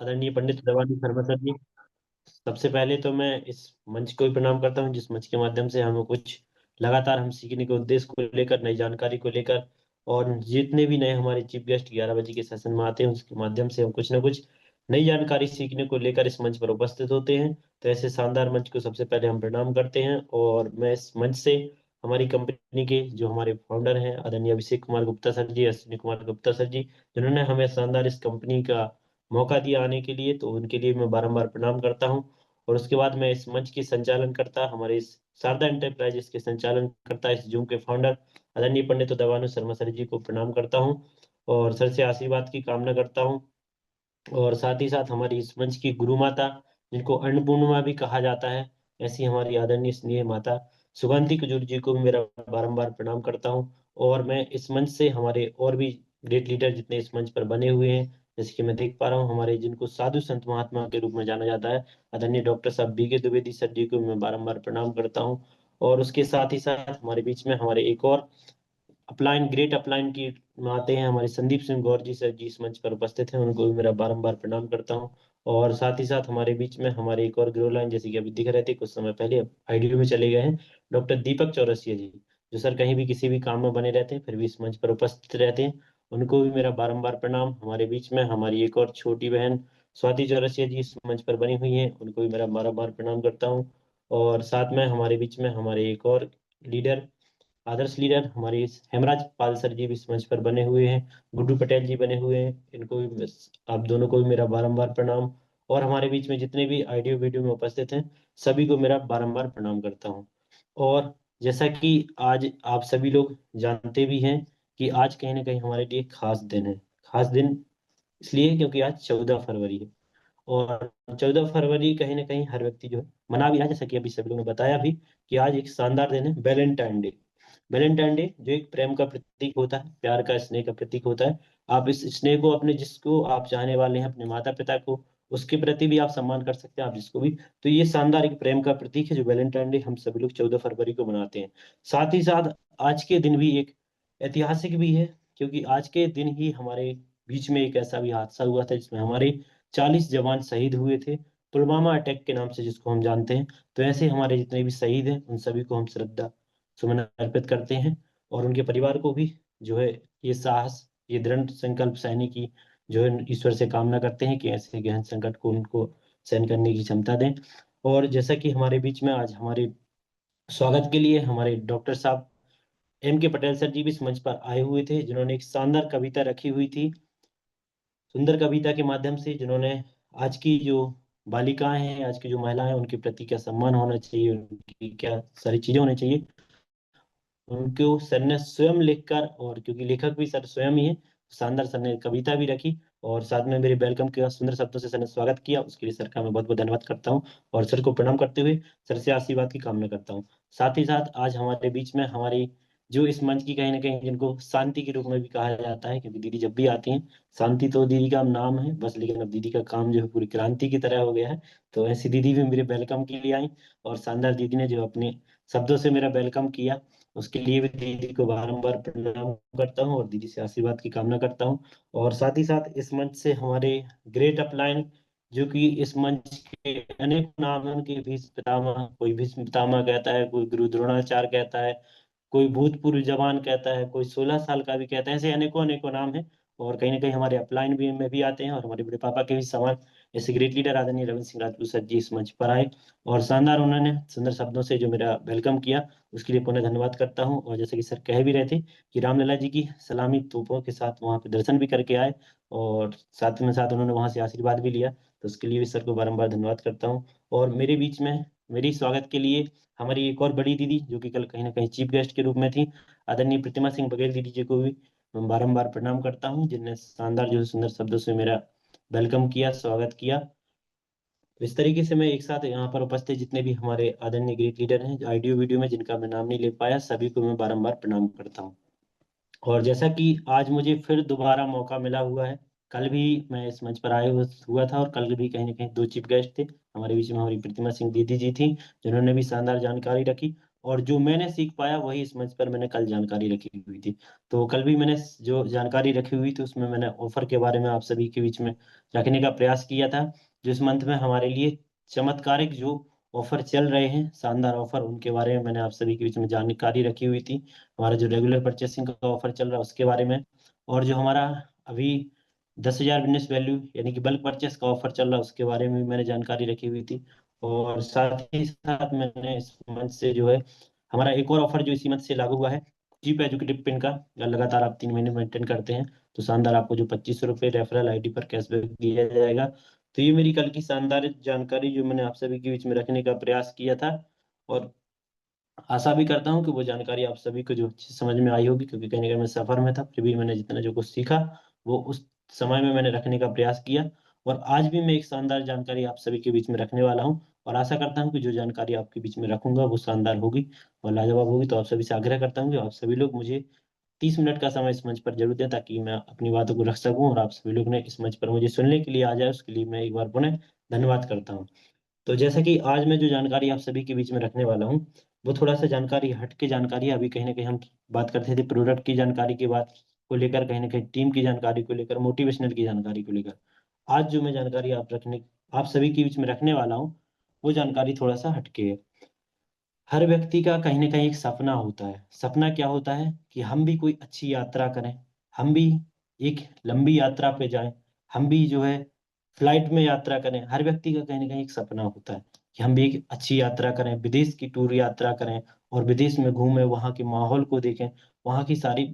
आदरणीय पंडित दवानी शर्मा सर जी, सबसे पहले तो मैं इस मंच को ही प्रणाम करता हूँ जिस मंच के माध्यम से हमें कुछ लगातार हम सीखने के उद्देश्य को लेकर, नई जानकारी को लेकर, और जितने भी नए हमारे चीफ गेस्ट 11 बजे के सेशन में आते हैं उसके माध्यम से हम कुछ ना कुछ नई जानकारी सीखने को लेकर इस मंच पर उपस्थित होते हैं। तो ऐसे शानदार मंच को सबसे पहले हम प्रणाम करते हैं, और मैं इस मंच से हमारी कंपनी के जो हमारे फाउंडर हैं आदरणीय अभिषेक कुमार गुप्ता सर जी, अश्विनी कुमार गुप्ता सर जी, जिन्होंने हमें शानदार इस कंपनी का मौका दिया आने के लिए, तो उनके लिए मैं बारंबार प्रणाम करता हूं। और उसके बाद मैं इस मंच की संचालन करता हमारे इस शारदा एंटरप्राइजेस के संचालन करता इस जूम के फाउंडर आदरणीय पंडित दवानु शर्मा सर जी को प्रणाम करता हूं, और सर से आशीर्वाद की कामना करता हूं। और साथ ही साथ हमारी इस मंच की गुरु माता, जिनको अन्नपूर्णिमा भी कहा जाता है, ऐसी हमारी आदरणीय स्नेह माता सुगंधि कुजूर जी को भी मेरा बारंबार प्रणाम करता हूँ। और मैं इस मंच से हमारे और भी ग्रेट लीडर जितने इस मंच पर बने हुए हैं, जैसे कि मैं देख पा रहा हूँ हमारे जिनको साधु संत महात्मा के रूप में जाना जाता है, आदरणीय डॉक्टर साहब बी के द्विवेदी सर जी को मैं बारंबार प्रणाम करता हूँ। और उसके साथ ही साथ हमारे बीच में हमारे एक और अपलाइन, ग्रेट अपलाइन की में आते हैं हमारे संदीप सिंह गौर जी सर जी, इस मंच पर उपस्थित हैं, उनको भी मेरा बारंबार प्रणाम करता हूं। और साथ ही साथ हमारे बीच में हमारे एक और ग्रो लाइन, जैसे कि अभी दिख रहे थे कुछ समय पहले, अब आईडीयू में चले गए हैं, डॉक्टर दीपक चौरसिया जी, जो सर कहीं भी किसी भी काम में बने रहते हैं फिर भी इस मंच पर उपस्थित रहते हैं, उनको भी मेरा बारंबार प्रणाम। हमारे बीच में हमारी एक और छोटी बहन स्वाति चौरसिया जी इस मंच पर बनी हुई हैं, उनको भी मेरा बारंबार प्रणाम करता हूँ। और साथ में हमारे बीच में हमारे एक और लीडर, आदर्श लीडर हमारे इस हेमराज पाल सर जी भी इस मंच पर बने हुए हैं, गुड्डू पटेल जी बने हुए हैं, इनको भी आप दोनों को भी मेरा बारंबार प्रणाम। और हमारे बीच में जितने भी ऑडियो वीडियो में उपस्थित हैं सभी को मेरा बारंबार प्रणाम करता हूँ। और जैसा कि आज आप सभी लोग जानते भी हैं कि आज कहीं ना कहीं हमारे लिए खास दिन है। खास दिन इसलिए क्योंकि आज 14 फरवरी है, और 14 फरवरी कहीं ना कहीं हर व्यक्ति जो है मना भी रहा है, जैसा कि अभी सभी लोगों ने बताया भी कि आज एक शानदार दिन है, वैलेंटाइन डे। वैलेंटाइन डे जो एक प्रेम का प्रतीक होता है, प्यार का, स्नेह का प्रतीक होता है। आप इस स्नेह को अपने, जिसको आप चाहने वाले हैं, अपने माता पिता को, उसके प्रति भी आप सम्मान कर सकते हैं, आप जिसको भी। तो ये शानदार एक प्रेम का प्रतीक है जो वैलेंटाइन डे हम सभी लोग 14 फरवरी को मनाते हैं। साथ ही साथ आज के दिन भी एक ऐतिहासिक भी है, क्योंकि आज के दिन ही हमारे बीच में एक ऐसा भी हादसा हुआ था जिसमें हमारे 40 जवान शहीद हुए थे, पुलवामा अटैक के नाम से जिसको हम जानते हैं। तो ऐसे हमारे जितने भी शहीद हैं उन सभी को हम श्रद्धा सुमन अर्पित करते हैं, और उनके परिवार को भी जो है ये साहस, ये दृढ़ संकल्प सहने की जो है ईश्वर से कामना करते हैं कि ऐसे गहन संकट को उनको सहन करने की क्षमता दें। और जैसा कि हमारे बीच में आज हमारे स्वागत के लिए हमारे डॉक्टर साहब एम के पटेल सर जी भी इस मंच पर आए हुए थे, जिन्होंने एक शानदार कविता रखी हुई थी, सुंदर कविता के माध्यम से, जिन्होंने आज की जो बालिकाएं हैं, आज की जो महिलाएं हैं, उनके प्रति क्या सम्मान होना चाहिए, उनकी क्या सारी चीजें होनी चाहिए, उनको सर ने स्वयं लिखकर, और क्योंकि लेखक भी सर स्वयं ही है, शानदार सर ने कविता भी रखी, और साथ में मेरे वेलकम किया, सुंदर शब्दों से सर ने स्वागत किया, उसके लिए सर का मैं बहुत बहुत धन्यवाद करता हूँ। और सर को प्रणाम करते हुए सर से आशीर्वाद की कामना करता हूँ। साथ ही साथ आज हमारे बीच में हमारी जो इस मंच की कहीं ना कहीं जिनको शांति के रूप में भी कहा जाता है, क्योंकि दीदी जब भी आती हैं, शांति तो दीदी का नाम है बस, लेकिन अब दीदी का काम जो है पूरी क्रांति की तरह हो गया है। तो ऐसी दीदी भी मेरे वेलकम के लिए आई, और शानदार दीदी ने जो अपने शब्दों से मेरा वेलकम किया, उसके लिए भी दीदी को बारंबार प्रणाम करता हूँ और दीदी से आशीर्वाद की कामना करता हूँ। और साथ ही साथ इस मंच से हमारे ग्रेट अपलाइन, जो कि इस मंच के अनेक नाम हैं, उनके भीष्म पितामह, कोई भीष्म पितामह कहता है, कोई गुरु द्रोणाचार्य कहता है, कोई भूतपूर्व जवान कहता है, कोई 16 साल का भी कहता है, ऐसे अनेकों अनेकों नाम है। और कहीं ना कहीं हमारे अपलाइन भी में भी आते हैं, और हमारे बड़े पापा के भी समान ऐसे ग्रेट लीडर आदरणीय रविंद्र सिंह राजपूत सर जी इस मंच पर आए, और शानदार उन्होंने सुंदर शब्दों से जो मेरा वेलकम किया, उसके लिए पुनः धन्यवाद करता हूँ। और जैसे कि सर कह भी रहे थे कि रामलला जी की सलामी तोपों के साथ वहाँ पे दर्शन भी करके आए, और साथ में साथ उन्होंने वहाँ से आशीर्वाद भी लिया, तो उसके लिए भी सर को बारंबार धन्यवाद करता हूँ। और मेरे बीच में मेरी स्वागत के लिए हमारी एक और बड़ी दीदी, जो कि कल कहीं ना कहीं चीफ गेस्ट के रूप में थी, आदरणीय प्रतिमा सिंह बघेल दीदी जी को भी मैं बारंबार प्रणाम करता हूँ, जिनने शानदार जो है सुंदर शब्दों से मेरा वेलकम किया, स्वागत किया। तो इस तरीके से मैं एक साथ यहाँ पर उपस्थित जितने भी हमारे आदरणीय ग्रेट लीडर हैं जो ऑडियो वीडियो में जिनका मैं नाम नहीं ले पाया, सभी को मैं बारंबार प्रणाम करता हूँ। और जैसा कि आज मुझे फिर दोबारा मौका मिला हुआ है, कल भी मैं इस मंच पर हुआ था, और कल भी कहीं ना कहीं दो चीफ गेस्ट थे हमारे बीच में, हमारी प्रतिमा सिंह दीदी जी थी, जिन्होंने भी शानदार जानकारी रखी। और जो मैंने सीख पाया वही इस मंच पर मैंने कल जानकारी रखी हुई थी। तो कल भी मैंने जो जानकारी रखी हुई थी उसमें मैंने ऑफर के बारे में आप सभी के बीच में रखने का प्रयास किया था। जो इस मंथ में हमारे लिए चमत्कारिक जो ऑफर चल रहे हैं, शानदार ऑफर, उनके बारे में मैंने आप सभी के बीच में जानकारी रखी हुई थी। हमारा जो रेगुलर परचेसिंग का ऑफर चल रहा है उसके बारे में, और जो हमारा अभी 10,000 बिजनेस वैल्यू यानी कि बल्क परचेस का ऑफर चल रहा है उसके बारे में भी मैंने जानकारी रखी हुई थी। और साथ ही साथ मैंने इस मंथ से जो है हमारा एक और ऑफर जो इसी मंथ से लागू हुआ है, चीप एजुकेटिव पिन का, अगर लगातार आप 3 महीने मेंटेन करते हैं तो शानदार आपको जो 2500 रुपये रेफरल आईडी पर कैशबैक दिया जाएगा। तो ये मेरी कल की शानदार जानकारी जो मैंने आप सभी के बीच में रखने का प्रयास किया था, और आशा भी करता हूँ कि वो जानकारी आप सभी को जो अच्छी समझ में आई होगी, क्योंकि कहीं ना कहीं मैं सफर में था, फिर भी मैंने जितना जो कुछ सीखा वो उस समय में मैंने रखने का प्रयास किया। और आज भी मैं एक शानदार जानकारी आप सभी के बीच में रखने वाला हूँ, और आशा करता हूँ कि जो जानकारी आपके बीच में रखूंगा वो शानदार होगी और लाजवाब होगी। तो आप सभी से आग्रह करता हूँ कि आप सभी लोग मुझे 30 मिनट का समय इस मंच पर जरूर दें, ताकि मैं अपनी बातों को रख सकूं और आप सभी लोग ने इस मंच पर मुझे सुनने के लिए आ जाए, उसके लिए मैं एक बार पुनः धन्यवाद करता हूँ। तो जैसा कि आज मैं जो जानकारी आप सभी के बीच में रखने वाला हूँ वो थोड़ा सा जानकारी हट के जानकारी है। अभी कहीं ना कहीं हम बात करते थे प्रोडक्ट की जानकारी की बात को लेकर, कहीं ना कहीं टीम की जानकारी को लेकर, मोटिवेशनल की जानकारी को लेकर। आज जो मैं जानकारी आप सभी के बीच में रखने वाला हूँ वो जानकारी थोड़ा सा हटके है। हर व्यक्ति का कहीं ना कहीं एक सपना होता है। सपना क्या होता है कि हम भी कोई अच्छी यात्रा करें, हम भी एक लंबी यात्रा पे जाएं, हम भी जो है फ्लाइट में यात्रा करें। हर व्यक्ति का कहीं ना कहीं एक सपना होता है कि हम भी एक अच्छी यात्रा करें, विदेश की टूर यात्रा करें और विदेश में घूमें, वहाँ के माहौल को देखें, वहाँ की सारी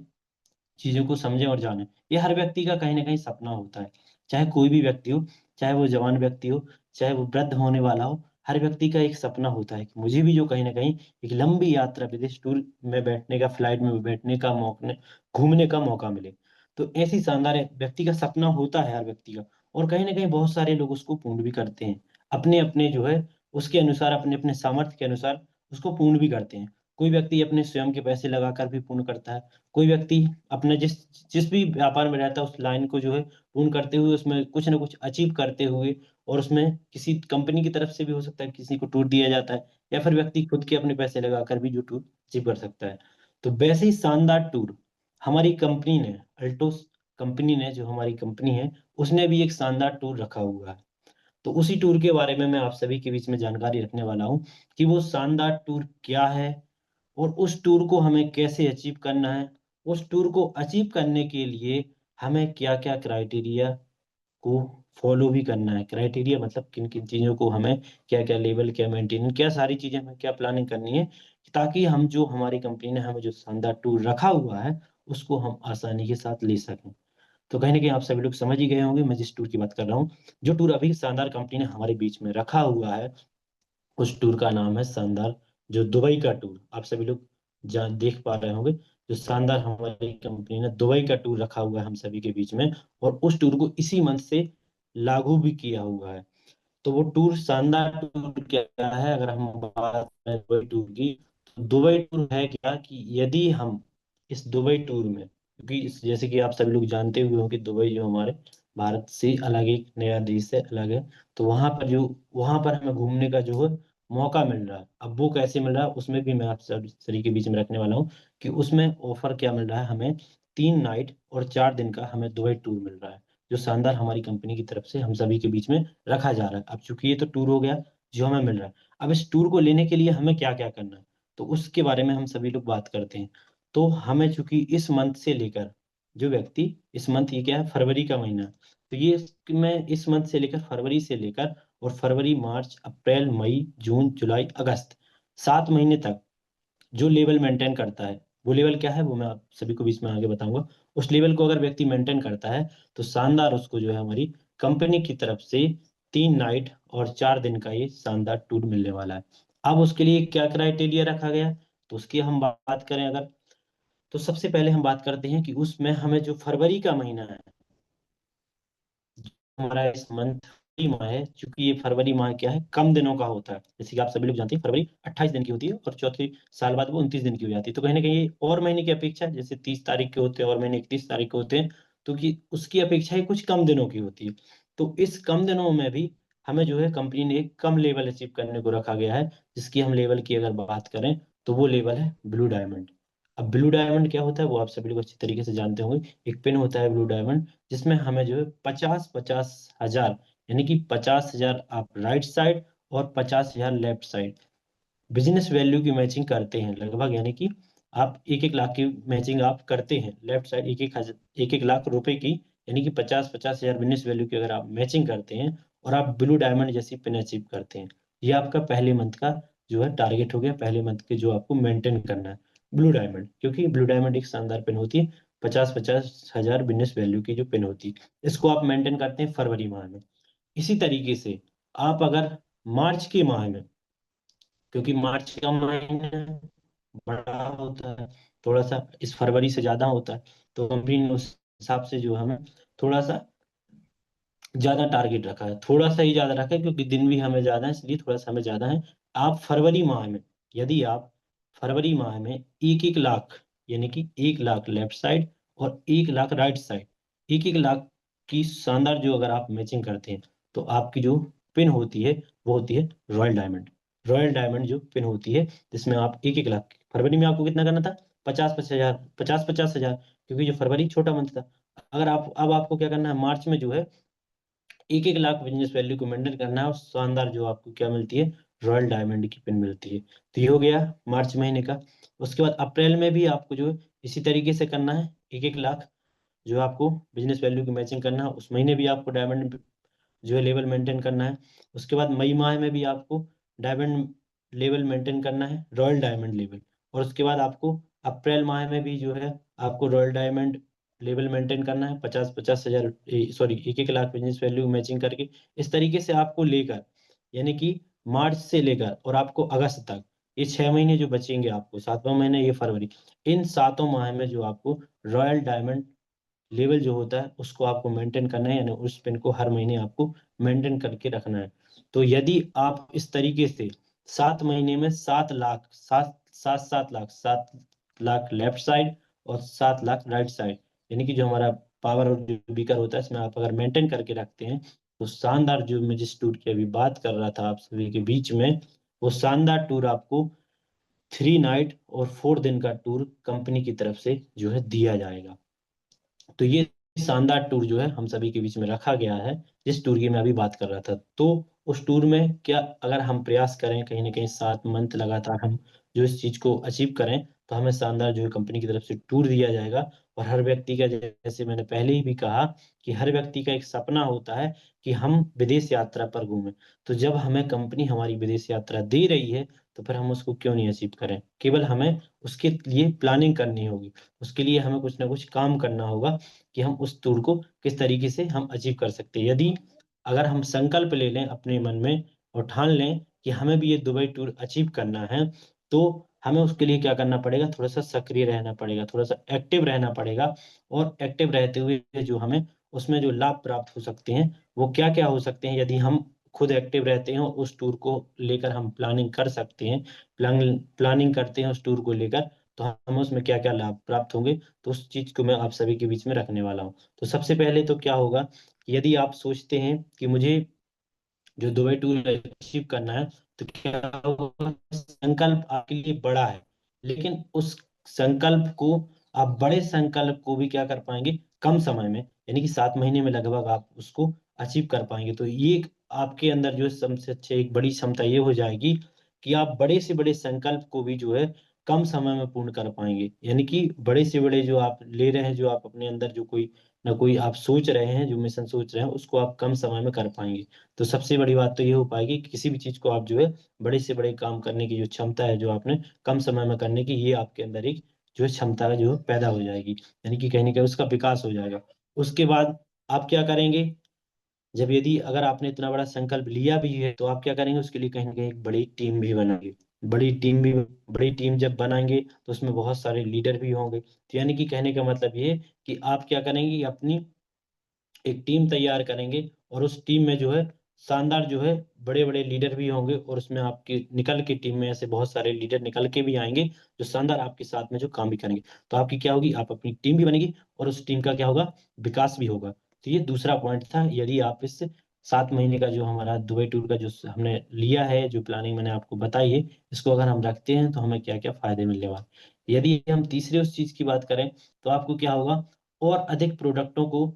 चीजों को समझें और जानें। ये हर व्यक्ति का कहीं ना कहीं सपना होता है, चाहे कोई भी व्यक्ति हो, चाहे वो जवान व्यक्ति हो, चाहे वो वृद्ध होने वाला हो। हर व्यक्ति का एक सपना होता है कि मुझे भी जो कहीं ना कहीं एक लंबी यात्रा, विदेश टूर में बैठने का, फ्लाइट में बैठने का मौका, घूमने का मौका मिले। तो ऐसी शानदार व्यक्ति का सपना होता है हर व्यक्ति का, और कहीं ना कहीं बहुत सारे लोग उसको पूर्ण भी करते हैं, अपने अपने जो है उसके अनुसार, अपने अपने सामर्थ्य के अनुसार उसको पूर्ण भी करते हैं। कोई व्यक्ति अपने स्वयं के पैसे लगाकर भी पूर्ण करता है, कोई व्यक्ति अपने जिस जिस भी व्यापार में रहता है उस लाइन को जो है पूर्ण करते हुए, उसमें कुछ ना कुछ अचीव करते हुए, और उसमें किसी कंपनी की तरफ से भी हो सकता है, किसी को टूर दिया जाता है, या फिर व्यक्ति खुद के अपने पैसे लगाकर भी जो टूर अचीव कर सकता है। तो वैसे ही शानदार टूर हमारी कंपनी ने, अल्टोस कंपनी ने, जो हमारी कंपनी है, उसने भी एक शानदार टूर रखा हुआ है। तो उसी टूर के बारे में मैं आप सभी के बीच में जानकारी रखने वाला हूँ कि वो शानदार टूर क्या है, और उस टूर को हमें कैसे अचीव करना है। उस टूर को अचीव करने के लिए हमें क्या क्या क्राइटेरिया को फॉलो भी करना है। क्राइटेरिया मतलब किन किन चीज़ों को हमें, क्या क्या लेवल, क्या मेंटेन, क्या सारी चीज़ें हमें क्या प्लानिंग करनी है, ताकि हम जो हमारी कंपनी ने हमें जो शानदार टूर रखा हुआ है उसको हम आसानी के साथ ले सकें। तो कहीं ना कहीं आप सभी लोग समझ ही गए होंगे मैं जिस टूर की बात कर रहा हूँ। जो टूर अभी शानदार कंपनी ने हमारे बीच में रखा हुआ है उस टूर का नाम है शानदार, जो दुबई का टूर आप सभी लोग जान देख पा रहे होंगे। जो शानदार हमारी कंपनी ने दुबई का टूर रखा हुआ है हम सभी के बीच में, और उस टूर को इसी मंथ से लागू भी किया हुआ है। तो वो टूर, शानदार टूर क्या है, अगर हम बात करें दुबई टूर की, तो दुबई टूर है क्या कि यदि हम इस दुबई टूर में, क्योंकि जैसे कि आप सभी लोग जानते हुए हो कि दुबई जो हमारे भारत से अलग एक नया देश है, अलग है। तो वहां पर हमें घूमने का जो है मौका मिल रहा है। अब वो कैसे मिल रहा है उसमें भी मैं आप सभी के बीच में रखने वाला हूँ कि उसमें ऑफर क्या मिल रहा है हमें। 3 नाइट और 4 दिन का हमें दुबई टूर मिल रहा है, जो शानदार हमारी कंपनी की तरफ से हम सभी के बीच में रखा जा रहा है। अब चूंकि ये तो टूर हो गया जो हमें मिल रहा है, अब इस टूर को लेने के लिए हमें क्या क्या करना है तो उसके बारे में हम सभी लोग बात करते हैं। तो हमें चूंकि इस मंथ से लेकर, जो व्यक्ति इस मंथ, ये क्या है, फरवरी का महीना है, तो ये मैं इस मंथ से लेकर, फरवरी से लेकर, और फरवरी, मार्च, अप्रैल, मई, जून, जुलाई, अगस्त, 7 महीने तक जो लेवल मेंटेन करता है, वो लेवल क्या है वो मैं आप सभी को बीच में आगे बताऊंगा। उस लेवल को अगर व्यक्ति मेंटेन करता है तो शानदार उसको जो है हमारी कंपनी की तरफ से 3 नाइट और 4 दिन का ये शानदार टूर मिलने वाला है। अब उसके लिए क्या क्राइटेरिया रखा गया, तो उसकी हम बात करें अगर, तो सबसे पहले हम बात करते हैं कि उसमें हमें जो फरवरी का महीना है, हमारा इस मंथ फरवरी माह है, क्योंकि ये फरवरी माह क्या है, कम दिनों का होता है। जैसे कि आप सभी लोग जानते हैं फरवरी 28 दिन की होती है और चौथी साल बाद वो 29 दिन की हो जाती है। तो कहीं ना कहीं ये और महीने की अपेक्षा, जैसे 30 तारीख के होते हैं और महीने 31 तारीख के होते हैं, तो कि उसकी अपेक्षा ही कुछ कम दिनों की होती है। तो इस कम दिनों में भी हमें जो है कंपनी ने एक कम लेवल अचीव करने को रखा गया है, जिसकी हम लेवल की अगर बात करें तो वो लेवल है ब्लू डायमंड। अब ब्लू डायमंड क्या होता है वो आप सभी लोग अच्छी तरीके से जानते होंगे। एक पिन होता है ब्लू डायमंड, जिसमें हमें जो है 50,000 यानी कि 50,000 आप राइट साइड और 50,000 लेफ्ट साइड बिजनेस वैल्यू की मैचिंग करते हैं लगभग, यानी कि आप 1-1 लाख की मैचिंग आप करते हैं लेफ्ट साइड, 1-1 लाख रुपए की, यानी कि 50,000 बिजनेस वैल्यू की अगर आप मैचिंग करते हैं और आप ब्लू डायमंड जैसी पिन अचीव करते हैं, ये आपका पहले मंथ का जो है टारगेट हो गया, पहले मंथ के जो आपको मेंटेन करना है ब्लू डायमंड, क्योंकि ब्लू डायमंड एक शानदार पिन होती है, 50,000 बिजनेस वैल्यू की जो पिन होती है, इसको आप मेंटेन करते हैं फरवरी माह में। इसी तरीके से आप अगर मार्च के माह में, क्योंकि मार्च का महीना बड़ा होता है, थोड़ा सा इस फरवरी से ज्यादा होता है, तो कंपनी ने उस हिसाब से जो हमें थोड़ा सा ज्यादा टारगेट रखा है, थोड़ा सा ही ज्यादा रखा है क्योंकि दिन भी हमें ज्यादा है, इसलिए थोड़ा सा हमें ज्यादा है। आप फरवरी माह में, यदि आप फरवरी माह में 1-1 लाख, यानी कि 1 लाख लेफ्ट साइड और 1 लाख राइट साइड, 1-1 लाख की शानदार जो अगर आप मैचिंग करते हैं, तो आपकी जो पिन होती है वो होती है रॉयल डायमंड। रॉयल डायमंड जो पिन होती है, जिसमें आप 1-1 लाख, फरवरी में आपको कितना करना था, 50-50 हजार, 50-50 हजार, क्योंकि जो फरवरी छोटा मंथ था। अगर आप अब आपको क्या करना है, मार्च में जो है 1-1 लाख बिजनेस वैल्यू को मेंटेन करना है, और शानदार जो आपको क्या मिलती है, रॉयल डायमंड की पिन मिलती है। तो ये हो गया मार्च महीने का। उसके बाद अप्रैल में भी आपको जो है इसी तरीके से करना है, 1-1 लाख जो आपको बिजनेस वैल्यू की मैचिंग करना है, उस महीने भी आपको डायमंड जो है लेवल मेंटेन करना है। उसके बाद मई माह में भी आपको डायमंड लेवल मेंटेन करना है, रॉयल डायमंड लेवल। और उसके बाद आपको अप्रैल माह में भी जो है आपको रॉयल डायमंड लेवल मेंटेन करना है, 50-50 हजार, sorry 1-1 lakh business value matching करके। इस तरीके से आपको लेकर, यानी कि मार्च से लेकर और आपको अगस्त तक, ये 6 महीने जो बचेंगे आपको, 7वां महीना ये फरवरी, इन 7 माह में जो आपको रॉयल डायमंड लेवल जो होता है उसको आपको मेंटेन करना है, यानी उस पिन को हर महीने आपको मेंटेन करके रखना है। तो यदि आप इस तरीके से 7 महीने में 7 लाख, 7 7 लाख, 7 लाख लेफ्ट साइड और 7 लाख राइट साइड, यानी कि जो हमारा पावर और जो बीकर होता है, इसमें आप अगर मेंटेन करके रखते हैं, तो शानदार जो मैं जिस टूर की अभी बात कर रहा था आप सभी के बीच में, वो शानदार टूर आपको 3 नाइट और 4 दिन का टूर कंपनी की तरफ से जो है दिया जाएगा। तो ये शानदार टूर जो है हम सभी के बीच में रखा गया है, जिस टूर की मैं अभी बात कर रहा था। तो उस टूर में क्या, अगर हम प्रयास करें कहीं ना कहीं 7 मंथ लगातार हम जो इस चीज को अचीव करें, तो हमें शानदार जो है कंपनी की तरफ से टूर दिया जाएगा। और हर व्यक्ति का, जैसे मैंने पहले ही भी कहा, कि हर व्यक्ति का एक सपना होता है कि हम विदेश यात्रा पर घूमें। तो जब हमें कंपनी हमारी विदेश यात्रा दे रही है, तो फिर हम उसको क्यों नहीं अचीव करें। केवल हमें उसके लिए प्लानिंग करनी होगी, उसके लिए हमें कुछ ना कुछ काम करना होगा कि हम उस टूर को किस तरीके से हम अचीव कर सकते हैं। यदि अगर हम संकल्प ले लें अपने मन में और ठान लें कि हमें भी ये दुबई टूर अचीव करना है, तो हमें उसके लिए क्या करना पड़ेगा, थोड़ा सा सक्रिय रहना पड़ेगा, थोड़ा सा एक्टिव रहना पड़ेगा। और एक्टिव रहते हुए जो हमें उसमें जो लाभ प्राप्त हो सकते हैं, वो क्या क्या हो सकते हैं, यदि हम खुद एक्टिव रहते हैं और उस टूर को लेकर हम प्लानिंग कर सकते हैं, प्लानिंग करते हैं उस टूर को लेकर, तो हमें उसमें क्या क्या लाभ प्राप्त होंगे। तो उस चीज को मैं आप सभी के बीच में रखने वाला हूँ। तो सबसे पहले तो क्या होगा कि यदि आप सोचते हैं कि मुझे जो दुबई टूर अचीव करना है, तो क्या होगा, संकल्प आपके लिए बड़ा है, लेकिन उस संकल्प को, आप बड़े संकल्प को भी क्या कर पाएंगे कम समय में, यानी कि 7 महीने में लगभग आप उसको अचीव कर पाएंगे। तो ये आपके अंदर जो है सबसे अच्छे एक बड़ी क्षमता ये हो जाएगी कि आप बड़े से बड़े संकल्प को भी जो है कम समय में पूर्ण कर पाएंगे। यानी कि बड़े से बड़े जो आप ले रहे हैं, जो आप अपने अंदर जो कोई ना कोई आप सोच रहे हैं, जो मिशन सोच रहे हैं, उसको आप कम समय में कर पाएंगे। तो सबसे बड़ी बात तो ये हो पाएगी कि किसी भी चीज को आप जो है बड़े से बड़े काम करने की जो क्षमता है, जो आपने कम समय में करने की, ये आपके अंदर एक जो है क्षमता है जो है पैदा हो जाएगी, यानी कि कहीं ना कहीं उसका विकास हो जाएगा। उसके बाद आप क्या करेंगे, जब यदि अगर आपने इतना बड़ा संकल्प लिया भी है, तो आप क्या करेंगे, उसके लिए कहीं ना कहीं एक बड़ी टीम भी बनाएंगे। बड़ी टीम जब बनाएंगे, तो उसमें बहुत सारे लीडर भी होंगे। तो यानी कि कहने का मतलब ये है कि आप क्या करेंगे, अपनी एक टीम तैयार करेंगे, और उस टीम में जो है शानदार जो है बड़े बड़े लीडर भी होंगे, और उसमें आपके निकल के टीम में ऐसे बहुत सारे लीडर निकल के भी आएंगे, जो शानदार आपके साथ में जो काम भी करेंगे। तो आपकी क्या होगी, आप अपनी टीम भी बनेगी, और उस टीम का क्या होगा, विकास भी होगा। तो ये दूसरा पॉइंट था, यदि आप इस 7 महीने का जो हमारा दुबई टूर का जो हमने लिया है, जो प्लानिंग मैंने आपको बताई है, इसको अगर हम रखते हैं तो हमें क्या क्या फायदे मिलने वाले। यदि हम तीसरे उस चीज की बात करें तो आपको क्या होगा, और अधिक प्रोडक्टों को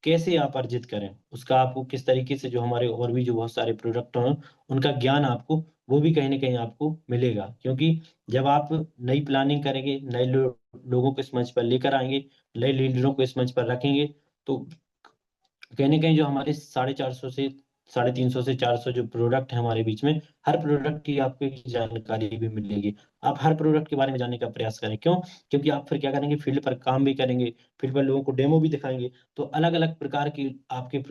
कैसे आप अर्जित करें, उसका आपको किस तरीके से जो हमारे और भी जो बहुत सारे प्रोडक्ट हैं उनका ज्ञान आपको वो भी कहीं ना कहीं आपको मिलेगा। क्योंकि जब आप नई प्लानिंग करेंगे, नए लोगों को इस मंच पर लेकर आएंगे, नए लीडरों को इस मंच पर रखेंगे, तो कहीं ना कहीं जो हमारे 450 से 350 से 400 जो प्रोडक्ट है हमारे बीच में, हर प्रोडक्ट की आपको एक जानकारी भी मिलेगी। आप हर प्रोडक्ट के बारे में जानने का प्रयास करें। क्यों? क्योंकि आप फिर क्या करेंगे, फील्ड पर काम भी करेंगे, फील्ड पर लोगों को डेमो भी दिखाएंगे, तो अलग अलग प्रकार की आपके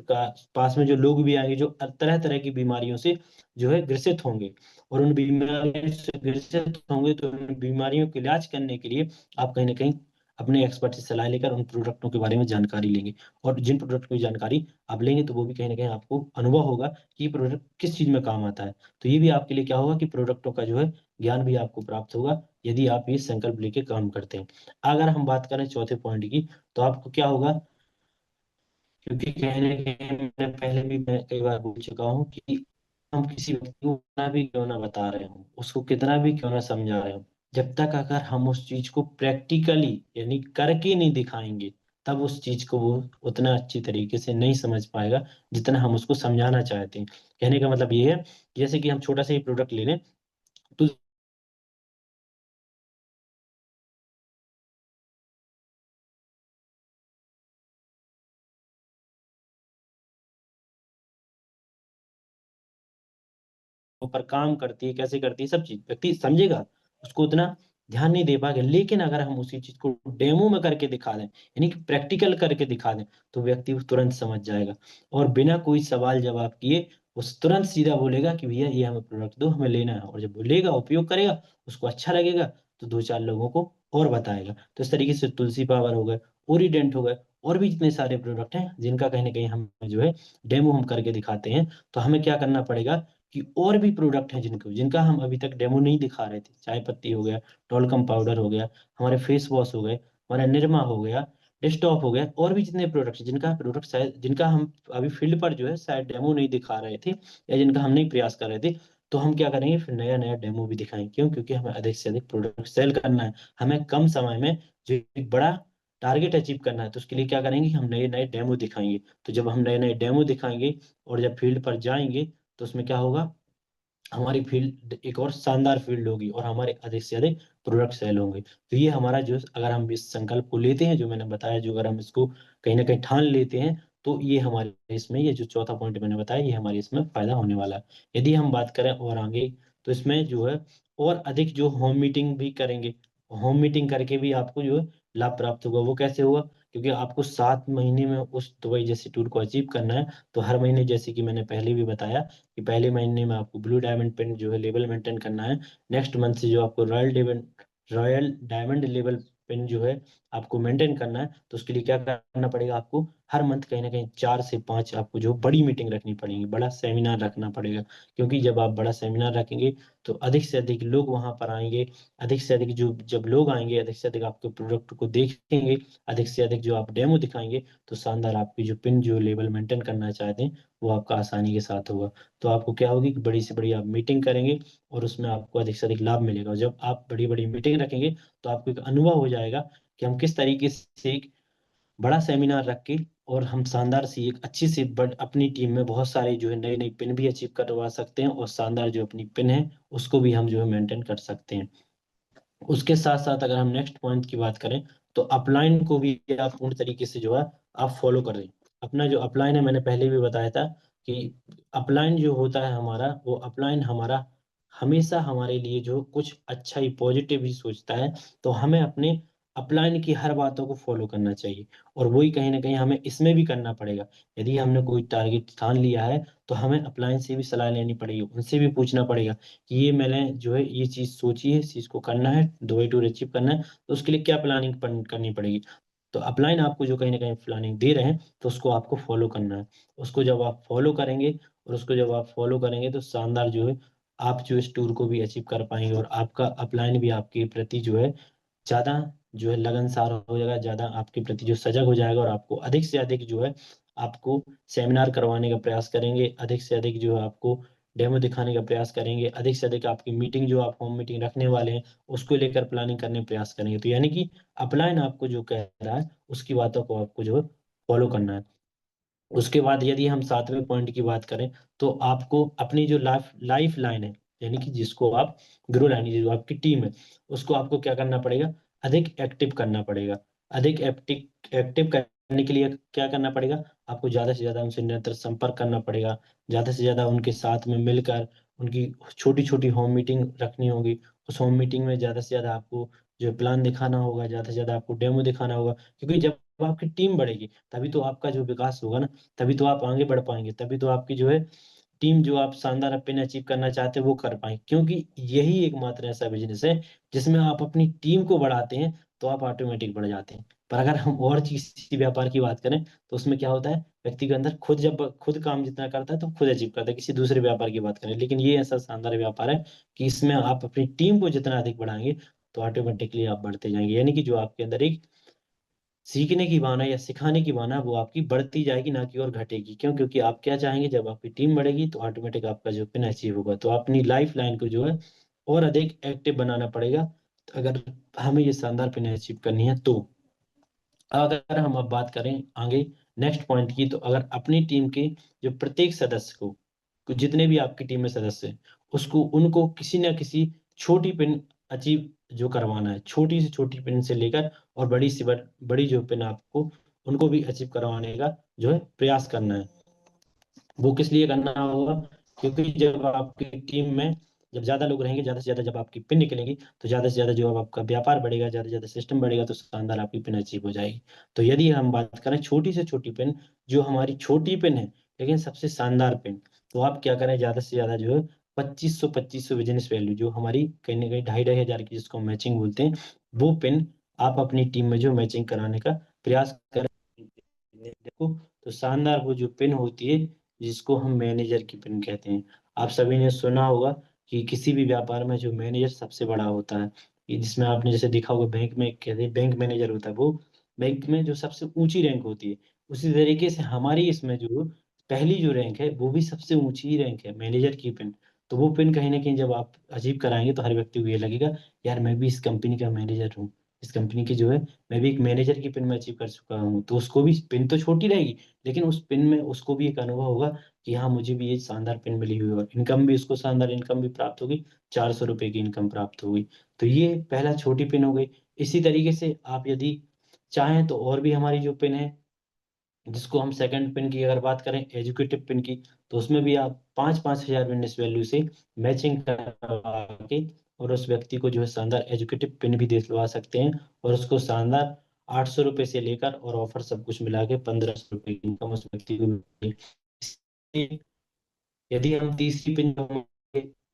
पास में जो लोग भी आएंगे जो तरह तरह की बीमारियों से जो है ग्रसित होंगे, और उन बीमारियों से ग्रसित होंगे, तो उन बीमारियों का इलाज करने के लिए आप कहीं ना कहीं अपने एक्सपर्ट से सलाह लेकर उन प्रोडक्टों के बारे में जानकारी लेंगे। और जिन प्रोडक्ट की जानकारी आप लेंगे तो वो भी कहीं ना कहीं आपको अनुभव होगा कि ये प्रोडक्ट किस चीज में काम आता है। तो ये भी आपके लिए क्या होगा कि प्रोडक्टों का जो है ज्ञान भी आपको प्राप्त होगा, यदि आप ये संकल्प लेके काम करते हैं। अगर हम बात करें चौथे पॉइंट की, तो आपको क्या होगा, क्योंकि कहीं ना कहीं मैंने पहले भी मैं कई बार बोल चुका हूँ कि हम किसी व्यक्ति को कितना भी क्यों ना बता रहे हो, उसको कितना भी क्यों ना समझा रहे हो, जब तक अगर हम उस चीज को प्रैक्टिकली यानी करके नहीं दिखाएंगे, तब उस चीज को वो उतना अच्छी तरीके से नहीं समझ पाएगा जितना हम उसको समझाना चाहते हैं। कहने का मतलब ये है, जैसे कि हम छोटा सा ही प्रोडक्ट ले लें, तो पर काम करती है, कैसे करती है, सब चीज व्यक्ति समझेगा, उसको उतना ध्यान नहीं दे पाएगा। लेकिन अगर हम उसी चीज को डेमो में करके दिखा दें, यानी कि प्रैक्टिकल करके दिखा दें, तो व्यक्ति तुरंत समझ जाएगा, और बिना कोई सवाल जवाब किए उस तुरंत सीधा बोलेगा कि भैया ये हमें प्रोडक्ट दो, हमें लेना है। और जब वो लेगा, उपयोग करेगा, उसको अच्छा लगेगा, तो दो चार लोगों को और बताएगा। तो इस तरीके से तुलसी पावर हो गए, ओरिडेंट हो गए, और भी जितने सारे प्रोडक्ट हैं जिनका कहीं ना कहीं हम जो है डेमो हम करके दिखाते हैं। तो हमें क्या करना पड़ेगा कि और भी प्रोडक्ट हैं जिनको जिनका हम अभी तक डेमो नहीं दिखा रहे थे, चाय पत्ती हो गया, टॉल्कम पाउडर हो गया, हमारे फेस वॉश हो गए, हमारा निरमा हो गया, डेस्कटॉप हो गया, और भी जितने प्रोडक्ट जिनका प्रोडक्ट शायद जिनका हम अभी फील्ड पर जो है शायद डेमो नहीं दिखा रहे थे, या जिनका हम नहीं प्रयास कर रहे थे, तो हम क्या करेंगे, फिर नया नया डेमो भी दिखाएंगे। क्यों? क्योंकि हमें अधिक से अधिक प्रोडक्ट सेल करना है, हमें कम समय में जो एक बड़ा टारगेट अचीव करना है। तो उसके लिए क्या करेंगे, हम नए नए डेमो दिखाएंगे। तो जब हम नए नए डेमो दिखाएंगे और जब फील्ड पर जाएंगे, तो उसमें क्या होगा, हमारी फील्ड एक और शानदार फील्ड होगी, और हमारे अधिक से अधिक प्रोडक्ट सेल होंगे। तो ये हमारा जो, अगर हम इस संकल्प को लेते हैं जो मैंने बताया, जो अगर हम इसको कहीं ना कहीं ठान लेते हैं, तो ये हमारे इसमें ये जो चौथा पॉइंट मैंने बताया, ये हमारे इसमें फायदा होने वाला है। यदि हम बात करें और आगे, तो इसमें जो है और अधिक जो होम मीटिंग भी करेंगे, होम मीटिंग करके भी आपको जो है लाभ प्राप्त होगा। वो कैसे होगा? क्योंकि आपको 7 महीने में उस दुबई जैसी टूर को अचीव करना है। तो हर महीने, जैसे कि मैंने पहले भी बताया, कि पहले महीने में आपको ब्लू डायमंड पेन जो है लेवल मेंटेन करना है। नेक्स्ट मंथ से जो आपको रॉयल डायमंड लेवल पेन जो है आपको मेंटेन करना है। तो उसके लिए क्या करना पड़ेगा, आपको हर मंथ कहीं ना कहीं 4 से 5 आपको जो बड़ी मीटिंग रखनी पड़ेगी, बड़ा सेमिनार रखना पड़ेगा। क्योंकि जब आप बड़ा सेमिनार रखेंगे, तो अधिक से अधिक लोग वहां पर आएंगे, अधिक से अधिक जो जब लोग आएंगे, अधिक से अधिक आपके प्रोडक्ट को देखेंगे, अधिक से अधिक जो आप डेमो दिखाएंगे, तो शानदार आपकी जो पिन जो लेवल मेंटेन करना चाहते हैं, वो आपका आसानी के साथ होगा। तो आपको क्या होगी कि बड़ी से बड़ी आप मीटिंग करेंगे, और उसमें आपको अधिक से अधिक लाभ मिलेगा। और जब आप बड़ी बड़ी मीटिंग रखेंगे, तो आपको एक अनुभव हो जाएगा कि हम किस तरीके से एक बड़ा सेमिनार रख के, और हम शानदार सी एक अच्छी सी अपनी टीम में बहुत सारे जो है नई नई पिन भी अचीव करवा सकते हैं, और शानदार जो अपनी पिन है उसको भी हम जो है मेंटेन कर सकते हैं। उसके साथ साथ अगर हम नेक्स्ट पॉइंट की बात करें, तो अपलाइन को भी आप पूर्ण तरीके से जो है आप फॉलो कर रहे हैं। अपना जो अपलाइन है, मैंने पहले भी बताया था कि अपलाइन जो होता है हमारा, वो अपलाइन हमारा हमेशा हमारे लिए जो कुछ अच्छा ही पॉजिटिव ही सोचता है। तो हमें अपने अपलाइन की हर बातों को फॉलो करना चाहिए, और वही कहीं ना कहीं हमें इसमें भी करना पड़ेगा। यदि हमने कोई टारगेट ठान लिया है, तो हमें अपलाइन से भी सलाह लेनी पड़ेगी, उनसे भी पूछना पड़ेगा कि ये मैंने जो है ये चीज सोची है, इस चीज को करना है, दुबई टूर अचीव करना है, तो उसके लिए क्या प्लानिंग करनी पड़ेगी। तो अपलाइन आपको जो कहीं ना कहीं प्लानिंग दे रहे हैं, तो उसको आपको फॉलो करना है। उसको जब आप फॉलो करेंगे, और उसको जब आप फॉलो करेंगे, तो शानदार जो है आप जो इस टूर को भी अचीव कर पाएंगे, और आपका अपलाइन भी आपके प्रति जो है ज्यादा जो है लगनसार हो जाएगा, ज्यादा आपके प्रति जो सजग हो जाएगा, और आपको अधिक से अधिक जो है आपको सेमिनार करवाने का प्रयास करेंगे, अधिक से अधिक जो है आपको डेमो दिखाने का प्रयास करेंगे, अधिक से अधिक आपकी मीटिंग जो आप होम मीटिंग रखने वाले हैं उसको लेकर प्लानिंग करने का प्रयास करेंगे। तो यानी कि अपलाइन आपको जो कह रहा है उसकी बातों को आपको जो है फॉलो करना है। उसके बाद यदि हम 7वें पॉइंट की बात करें तो आपको अपनी जो लाइफ लाइन है, यानी कि जिसको आप ग्रो लाइन, जो आपकी टीम है, उसको आपको क्या करना पड़ेगा, अधिक एक्टिव करना पड़ेगा। अधिक एक्टिव एक्टिव करने के लिए क्या करना पड़ेगा, आपको ज़्यादा से ज़्यादा उनसे निरंतर संपर्क करना पड़ेगा, ज़्यादा से ज़्यादा उनके साथ में मिलकर उनकी छोटी छोटी होम मीटिंग रखनी होगी। उस होम मीटिंग में ज़्यादा से ज़्यादा आपको जो प्लान दिखाना होगा, ज़्यादा से ज़्यादा आपको डेमो दिखाना होगा, क्योंकि जब आपकी टीम बढ़ेगी तभी तो आपका जो विकास होगा ना, तभी तो आप आगे बढ़ पाएँगे, तभी तो आपकी जो है टीम जो आप शानदार पिन अचीव करना चाहते हैं वो कर पाएँ। क्योंकि यही एकमात्र ऐसा बिज़नेस है जिसमें आप अपनी टीम को बढ़ाते हैं तो आप ऑटोमैटिक बढ़ जाते हैं। पर अगर हम और किसी व्यापार की बात करें तो उसमें क्या होता है, व्यक्ति के अंदर खुद जब खुद काम जितना करता है तो खुद अचीव करता है। किसी दूसरे व्यापार की बात करें, लेकिन ये ऐसा शानदार व्यापार है कि इसमें आप अपनी टीम को जितना अधिक बढ़ाएँगे तो ऑटोमैटिकली आप बढ़ते जाएँगे। यानी कि जो आपके अंदर एक सीखने की भावना या सिखाने की भावना वो आपकी बढ़ती जाएगी, ना कि और घटेगी। क्यों? क्योंकि आप क्या चाहेंगे, जब आपकी टीम बढ़ेगी तो ऑटोमेटिक आपका जो पिन अचीव होगा। तो अपनी लाइफ लाइन को जो है और अधिक एक्टिव बनाना पड़ेगा, अगर हमें ये शानदार पिन अचीव करनी है तो। अगर हम अब बात करें आगे नेक्स्ट पॉइंट की, तो अगर अपनी टीम के जो प्रत्येक सदस्य को जितने भी आपकी टीम में सदस्य हैं, उसको उनको किसी न किसी छोटी पिन अचीव जो करवाना है, छोटी से छोटी पिन से लेकर और बड़ी से बड़ी जो पिन आपको उनको भी अचीव करवाने का जो है प्रयास करना है। वो किस लिए करना होगा? क्योंकि जब आपकी टीम में जब ज़्यादा लोग रहेंगे, ज़्यादा से ज़्यादा जब आपकी पिन निकलेंगी, तो ज़्यादा से ज़्यादा जो अब आपका व्यापार बढ़ेगा, ज़्यादा से ज़्यादा सिस्टम बढ़ेगा, तो शानदार आपकी पिन अचीव हो जाएगी। तो यदि हम बात करें छोटी से छोटी पिन, जो हमारी छोटी पिन है, लेकिन सबसे शानदार पिन, तो आप क्या करें, ज़्यादा से ज़्यादा जो है 2500 बिज़नेस वैल्यू जो हमारी कहीं न कहीं ढाई ढाई हज़ार की जिसको हम मैचिंग बोलते हैं, वो पिन आप अपनी टीम में जो मैचिंग कराने का प्रयास करें। देखो, तो शानदार वो जो पिन होती है जिसको हम मैनेजर की पिन कहते हैं। आप सभी ने सुना होगा कि किसी भी व्यापार में जो मैनेजर सबसे बड़ा होता है, कि जिसमें आपने जैसे देखा होगा बैंक में कहते हैं बैंक मैनेजर होता है, वो बैंक में जो सबसे ऊँची रैंक होती है। उसी तरीके से हमारी इसमें जो पहली जो रैंक है, वो भी सबसे ऊँची ही रैंक है, मैनेजर की पिन। तो वो पिन कहीं न कहीं जब आप अचीव कराएँगे तो हर व्यक्ति को ये लगेगा, यार मैं भी इस कंपनी का मैनेजर हूँ। इस कंपनी की जो है मैं भी एक मैनेजर की पिन में अचीव कर चुका हूँ। तो उसको भी पिन तो छोटी रहेगी, लेकिन उस पिन में उसको भी एक अनुभव होगा कि हाँ, मुझे भी ये शानदार पिन मिली हुई है और इनकम भी उसको शानदार इनकम भी प्राप्त होगी, ₹400 की इनकम प्राप्त होगी। तो ये पहला छोटी पिन हो गई। इसी तरीके से आप यदि चाहें तो और भी हमारी जो पिन है, जिसको हम सेकंड पिन की अगर बात करें एजुकेटिव पिन की, तो उसमें भी आप 5-5 हज़ार बिज़नेस वैल्यू से मैचिंग करवा के और उस व्यक्ति को जो है शानदार एजुकेटिव पिन भी दिलवा सकते हैं और उसको शानदार ₹800 से लेकर और ऑफर सब कुछ मिला के ₹1500 की इनकम उस व्यक्ति को मिलेगी। यदि हम तीसरी पिन जो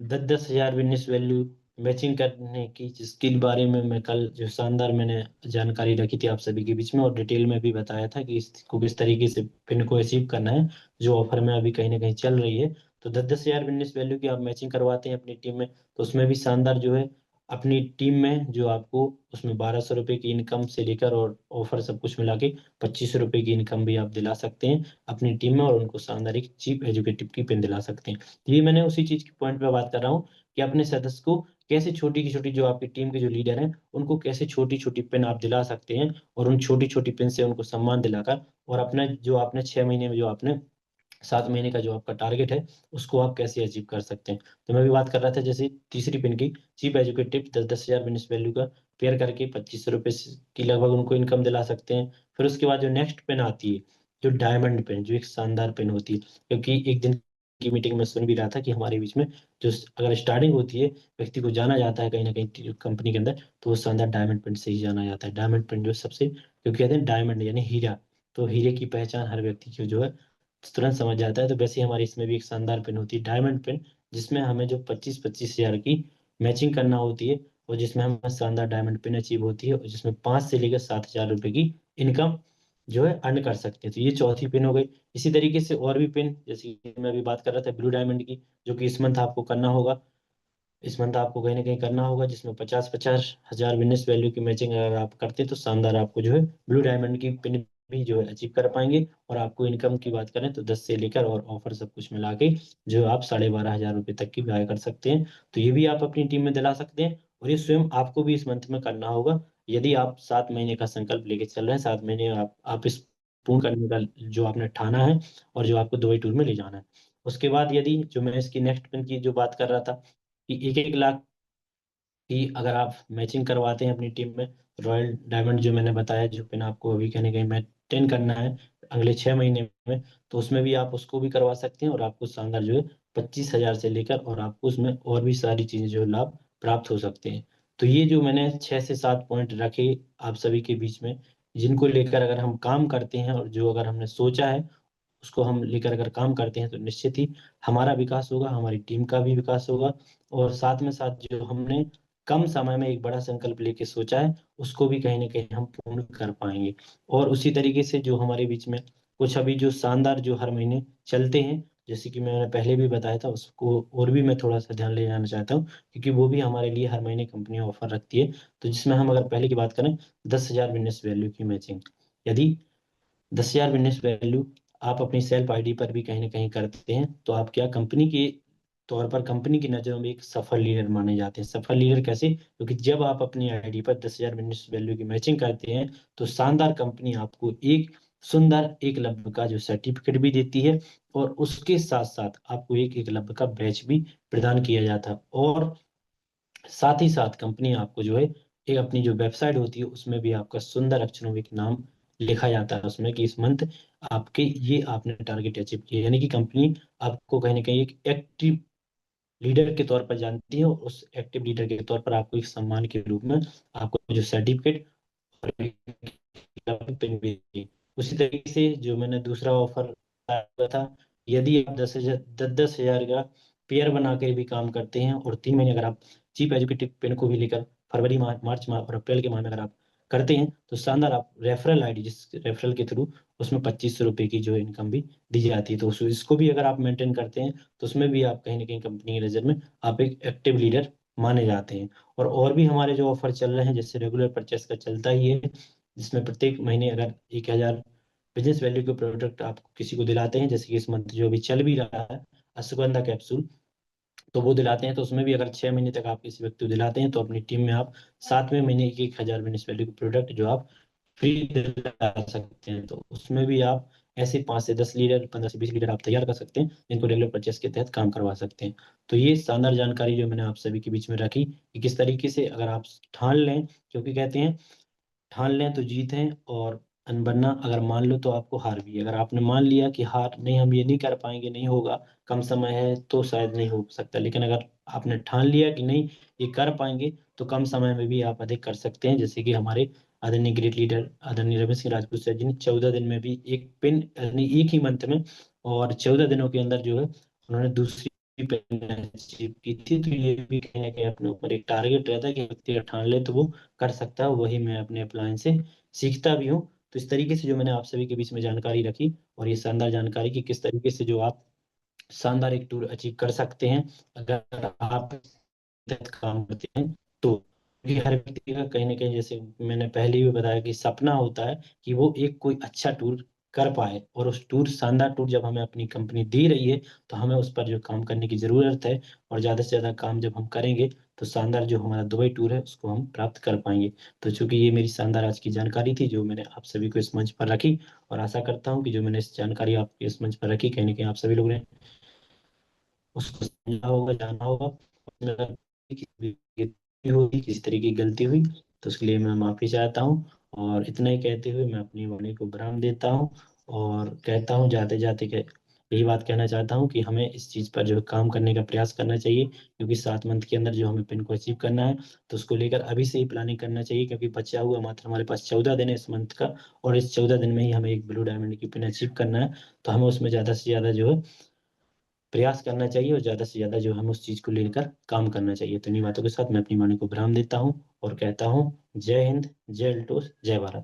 10-10 हज़ार बिज़नेस वैल्यू मैचिंग करने की, जिसके बारे में मैं कल जो शानदार मैंने जानकारी रखी थी आप सभी के बीच में और डिटेल में भी बताया था कि इसको किस तरीके से पिन को अचीव करना है, जो ऑफ़र में अभी कहीं न कहीं चल रही है। तो 10-10 हज़ार बिज़नेस वैल्यू की आप मैचिंग करवाते हैं अपनी टीम में, तो उसमें भी शानदार जो है अपनी टीम में जो आपको उसमें ₹1200 की इनकम से लेकर और ऑफ़र सब कुछ मिला के ₹2500 की इनकम भी आप दिला सकते हैं अपनी टीम में और उनको शानदार एक चीप एजुकेटिव की पिन दिला सकते हैं। ये मैंने उसी चीज़ की पॉइंट पे बात कर रहा हूँ कि अपने सदस्य को कैसे छोटी की छोटी, जो आपकी टीम के जो लीडर हैं, उनको कैसे छोटी-छोटी पिन आप दिला सकते हैं और उन छोटी-छोटी पिन से उनको सम्मान दिलाकर और अपना जो आपने 6 महीने में जो आपने 7 महीने का जो आपका टारगेट है, उसको आप कैसे अचीव कर सकते हैं। तो मैं भी बात कर रहा था जैसे तीसरी पिन की, चीप एजुकेटिव 10-10 हज़ार बिज़नेस वैल्यू का पेयर करके ₹2500 की लगभग उनको इनकम दिला सकते हैं। फिर उसके बाद जो नेक्स्ट पिन आती है, जो डायमंड पिन, जो एक शानदार पिन होती है, क्योंकि एक दिन की मीटिंग में सुन भी रहा था कि हमारे बीच में जो अगर स्टार्टिंग होती है, व्यक्ति को जाना जाता है कहीं न कहीं कंपनी के अंदर, तो वो शानदार डायमंड पिन से ही जाना जाता है। डायमंड पिन जो सबसे, क्योंकि कहते हैं डायमंड यानी हीरा, तो हीरे की पहचान हर व्यक्ति की जो है तुरंत समझ जाता है। तो वैसे ही हमारी इसमें भी एक शानदार पिन होती है डायमंड पिन, जिसमें हमें जो 25-25 हज़ार की मैचिंग करना होती है और जिसमें हमें शानदार डायमंड पिन अचीव होती है और जिसमें 5 से लेकर 7 हज़ार रुपए की इनकम जो है अर्न कर सकते हैं। तो ये चौथी पिन हो गई। इसी तरीके से और भी पिन, जैसे कि मैं अभी बात कर रहा था ब्लू डायमंड की, जो कि इस मंथ आपको करना होगा। इस मंथ आपको कहीं न कहीं करना होगा, जिसमें 50-50 हज़ार बिज़नेस वैल्यू की मैचिंग अगर आप करते हैं तो शानदार आपको जो है ब्लू डायमंड की पिन भी जो है अचीव कर पाएंगे। और आपको इनकम की बात करें तो 10 से लेकर और ऑफर सब कुछ मिला के जो आप 12,500 रुपये तक की व्यय कर सकते हैं। तो ये भी आप अपनी टीम में दिला सकते हैं, और ये स्वयं आपको भी इस मंथ में करना होगा। यदि आप 7 महीने का संकल्प लेके चल रहे हैं, 7 महीने आप इस पूर्ण करने का जो आपने ठाना है और जो आपको दुबई टूर में ले जाना है। उसके बाद यदि जो मैं इसकी नेक्स्ट पिन की जो बात कर रहा था कि 1-1 लाख कि अगर आप मैचिंग करवाते हैं अपनी टीम में, रॉयल डायमंड जो मैंने बताया, जो पिन आपको अभी कहीं ना कहीं मेंटेन करना है अगले 6 महीने में, तो उसमें भी आप उसको भी करवा सकते हैं, और आपको शानदार जो है 25,000 से लेकर और आपको उसमें और भी सारी चीजें जो है लाभ प्राप्त हो सकते हैं। तो ये जो मैंने 6 से 7 पॉइंट रखे आप सभी के बीच में, जिनको लेकर अगर हम काम करते हैं और जो अगर हमने सोचा है उसको हम लेकर अगर काम करते हैं, तो निश्चित ही हमारा विकास होगा, हमारी टीम का भी विकास होगा, और साथ में साथ जो हमने कम समय में एक बड़ा संकल्प लेके सोचा है उसको भी कहीं ना कहीं हम पूर्ण कर पाएंगे। और उसी तरीके से जो हमारे बीच में कुछ अभी जो शानदार जो हर महीने चलते हैं, जैसे कि मैंने पहले भी बताया था, उसको और भी मैं थोड़ा सा ध्यान ले जाना चाहता हूँ, क्योंकि वो भी हमारे लिए हर महीने कंपनी ऑफर रखती है। तो जिसमें हम अगर पहले की बात करें, 10,000 बिजनेस वैल्यू की मैचिंग, यदि 10,000 बिजनेस वैल्यू आप अपनी सेल्फ आईडी पर भी कहीं ना कहीं करते हैं, तो आप क्या कंपनी के तौर पर कंपनी की नज़रों में एक सफल लीडर माने जाते हैं। सफल लीडर कैसे? क्योंकि जब आप अपनी आईडी पर 10,000 बिजनेस वैल्यू की मैचिंग करते हैं, तो शानदार कंपनी आपको एक सुंदर एकलव्य का जो सर्टिफिकेट भी देती है, और उसके साथ साथ आपको एक एकलव्य का बैच भी प्रदान किया जाता है। और साथ ही साथ कंपनी आपको जो है एक अपनी जो वेबसाइट होती है उसमें भी आपका सुंदर अक्षरों में एक नाम लिखा जाता है उसमें, कि इस मंथ आपके ये आपने टारगेट अचीव किया, यानी कि कंपनी आपको कहीं ना कहीं एक एक्टिव लीडर के तौर पर जानती है, और उस एक्टिव लीडर के तौर पर आपको एक सम्मान के रूप में आपको जो सर्टिफिकेट और पिन भी दी। उसी तरीके से जो मैंने दूसरा ऑफर बताया था, यदि आप 10,000 का पेयर बना कर भी काम करते हैं, और 3 महीने अगर आप चीप एजुकेटिव पेन को भी लेकर फरवरी मार्च माह और अप्रैल के माह में अगर आप करते हैं, तो शानदार आप रेफरल आईडी, जिस रेफरल के थ्रू उसमें 2500 रुपये की जो इनकम भी दी जाती है, तो इसको भी अगर आप मेंटेन करते हैं, तो उसमें भी आप कहीं ना कहीं कंपनी की नज़र में आप एक एक्टिव लीडर माने जाते हैं। और भी हमारे जो ऑफर चल रहे हैं, जैसे रेगुलर परचेस का चलता ही है, जिसमें प्रत्येक महीने अगर 1,000 बिजनेस वैल्यू के प्रोडक्ट आप किसी को दिलाते हैं, जैसे कि इस मंथ जो अभी चल भी रहा है अश्वगंधा कैप्सूल, तो वो दिलाते हैं, तो उसमें भी अगर 6 महीने तक आप किसी व्यक्ति को दिलाते हैं, तो अपनी टीम में आप 7वें महीने की 1,000 बिजनेस वैल्यू के प्रोडक्ट जो आप फ्री दिला सकते हैं। तो उसमें भी आप ऐसे 5 से 10 लीडर, 15 से 20 लीडर आप तैयार कर सकते हैं, जिनको रेगुलर परचेस के तहत काम करवा सकते हैं। तो ये शानदार जानकारी जो मैंने आप सभी के बीच में रखी, कि किस तरीके से अगर आप ठान लें, क्योंकि कहते हैं ठान लें तो जीत है, और अनबना अगर मान लो तो आपको हार भी है। अगर आपने मान लिया कि हार नहीं, हम ये नहीं कर पाएंगे, नहीं होगा, कम समय है, तो शायद नहीं हो सकता। लेकिन अगर आपने ठान लिया कि नहीं ये कर पाएंगे, तो कम समय में भी आप अधिक कर सकते हैं। जैसे कि हमारे आदरणीय ग्रेट लीडर आदरणीय रमेश सिंह राजपूत सर जी ने 14 दिन में भी एक पिन, यानी एक ही मंथ में और 14 दिनों के अंदर जो है उन्होंने दूसरी पिन अचीव की थी। तो ये भी कहीं ना कहीं अपने ऊपर एक टारगेट रहता है कि व्यक्ति अगर ठान ले तो वो कर सकता है। वही मैं अपने अपलाइन से सीखता भी हूँ। तो इस तरीके से जो मैंने आप सभी के बीच में जानकारी रखी, और ये शानदार जानकारी कि किस तरीके से जो आप शानदार एक टूर अचीव कर सकते हैं अगर आप तहत काम करते हैं, तो ये हर व्यक्ति का कहीं ना कहीं, जैसे मैंने पहले भी बताया, कि सपना होता है कि वो एक कोई अच्छा टूर कर पाए, और उस टूर शानदार टूर जब हमें अपनी कंपनी दे रही है, तो हमें उस पर जो काम करने की ज़रूरत है, और ज़्यादा से ज़्यादा काम जब हम करेंगे, तो शानदार जो हमारा दुबई टूर है उसको हम प्राप्त कर पाएंगे। तो चूंकि ये मेरी शानदार आज की जानकारी थी जो मैंने आप सभी को इस मंच पर रखी, और आशा करता हूँ कि जो मैंने इस जानकारी आपके इस मंच पर रखी, कहीं ना कहीं आप सभी लोगों ने उसको समझा होगा, जाना होगा। और अगर किसी भी गलती हुई, किसी तरह की गलती हुई, तो उसके लिए मैं माफ़ी चाहता हूँ। और इतना ही कहते हुए मैं अपनी वाणी को विराम देता हूँ, और कहता हूँ जाते जाते यही बात कहना चाहता हूँ कि हमें इस चीज़ पर जो है काम करने का प्रयास करना चाहिए, क्योंकि 7 मंथ के अंदर जो हमें पिन को अचीव करना है, तो उसको लेकर अभी से ही प्लानिंग करना चाहिए, क्योंकि बचा हुआ मात्र हमारे पास 14 दिन है इस मंथ का, और इस 14 दिन में ही हमें एक ब्लू डायमंड की पिन अचीव करना है। तो हमें उसमें ज़्यादा से ज़्यादा जो है प्रयास करना चाहिए, और ज़्यादा से ज़्यादा जो हम उस चीज़ को लेकर काम करना चाहिए। तो इन्हीं बातों के साथ मैं अपनी वाणी को विराम देता हूँ, और कहता हूँ जय हिंद, जय अल्टोस, जय भारत।